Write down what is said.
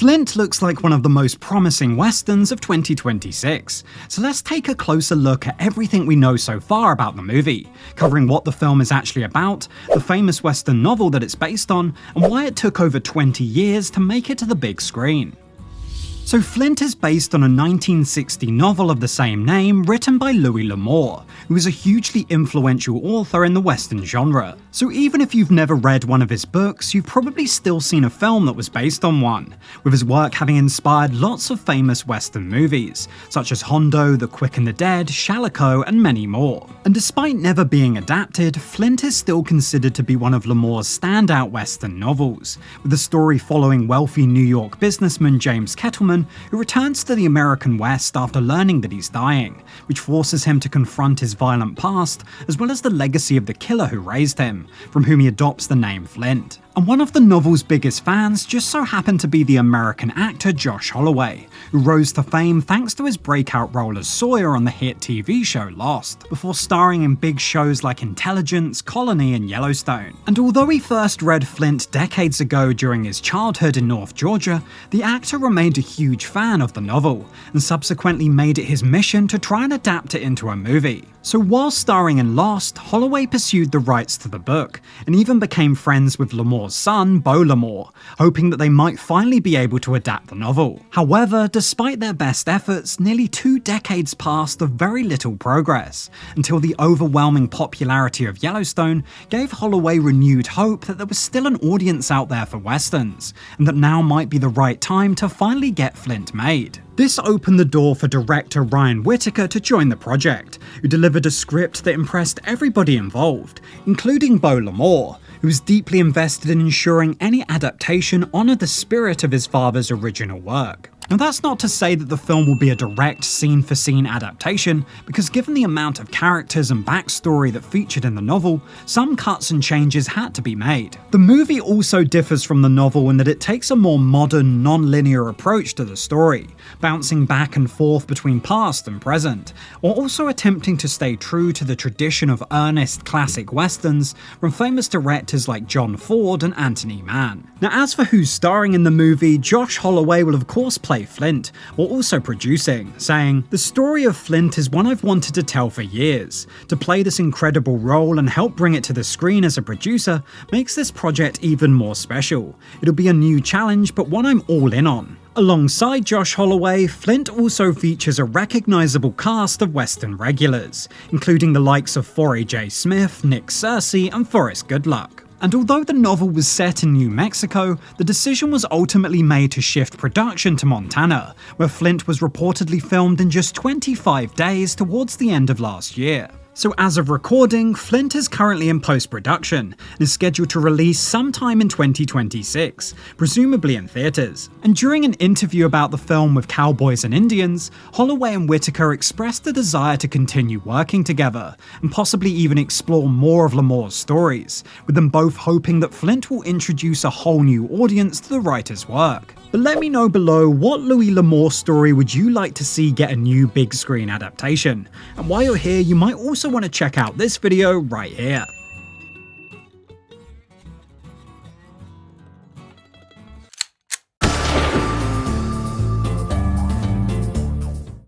Flint looks like one of the most promising westerns of 2026, so let's take a closer look at everything we know so far about the movie, covering what the film is actually about, the famous western novel that it's based on, and why it took over 20 years to make it to the big screen. So Flint is based on a 1960 novel of the same name written by Louis L'Amour, who is a hugely influential author in the western genre. So even if you've never read one of his books, you've probably still seen a film that was based on one, with his work having inspired lots of famous western movies, such as Hondo, The Quick and the Dead, Shalako, and many more. And despite never being adapted, Flint is still considered to be one of L'Amour's standout western novels, with the story following wealthy New York businessman James Kettleman, who returns to the American West after learning that he's dying, which forces him to confront his violent past, as well as the legacy of the killer who raised him, from whom he adopts the name Flint. And one of the novel's biggest fans just so happened to be the American actor Josh Holloway, who rose to fame thanks to his breakout role as Sawyer on the hit TV show Lost, before starring in big shows like Intelligence, Colony, and Yellowstone. And although he first read Flint decades ago during his childhood in North Georgia, the actor remained a huge fan of the novel, and subsequently made it his mission to try and adapt it into a movie. So while starring in Lost, Holloway pursued the rights to the book, and even became friends with L'Amour's son, Beau L'Amour, hoping that they might finally be able to adapt the novel. However, despite their best efforts, nearly 2 decades passed of very little progress, until the overwhelming popularity of Yellowstone gave Holloway renewed hope that there was still an audience out there for westerns, and that now might be the right time to finally get Flint made. This opened the door for director Ryan Whitaker to join the project, who delivered a script that impressed everybody involved, including Beau L'Amour, who was deeply invested in ensuring any adaptation honoured the spirit of his father's original work. Now that's not to say that the film will be a direct scene-for-scene adaptation, because given the amount of characters and backstory that featured in the novel, some cuts and changes had to be made. The movie also differs from the novel in that it takes a more modern, non-linear approach to the story, bouncing back and forth between past and present, while also attempting to stay true to the tradition of earnest classic westerns from famous directors like John Ford and Anthony Mann. Now as for who's starring in the movie, Josh Holloway will of course play Flint, while also producing, saying, "The story of Flint is one I've wanted to tell for years. To play this incredible role and help bring it to the screen as a producer makes this project even more special. It'll be a new challenge, but one I'm all in on." Alongside Josh Holloway, Flint also features a recognizable cast of Western regulars, including the likes of Forey J. Smith, Nick Searcy, and Forrest Goodluck. And although the novel was set in New Mexico, the decision was ultimately made to shift production to Montana, where Flint was reportedly filmed in just 25 days towards the end of last year. So as of recording, Flint is currently in post-production and is scheduled to release sometime in 2026, presumably in theaters. And during an interview about the film with Cowboys and Indians, Holloway and Whitaker expressed a desire to continue working together, and possibly even explore more of L'Amour's stories, with them both hoping that Flint will introduce a whole new audience to the writer's work. But let me know below, what Louis L'Amour story would you like to see get a new big screen adaptation? And while you're here, you might also want to check out this video right here.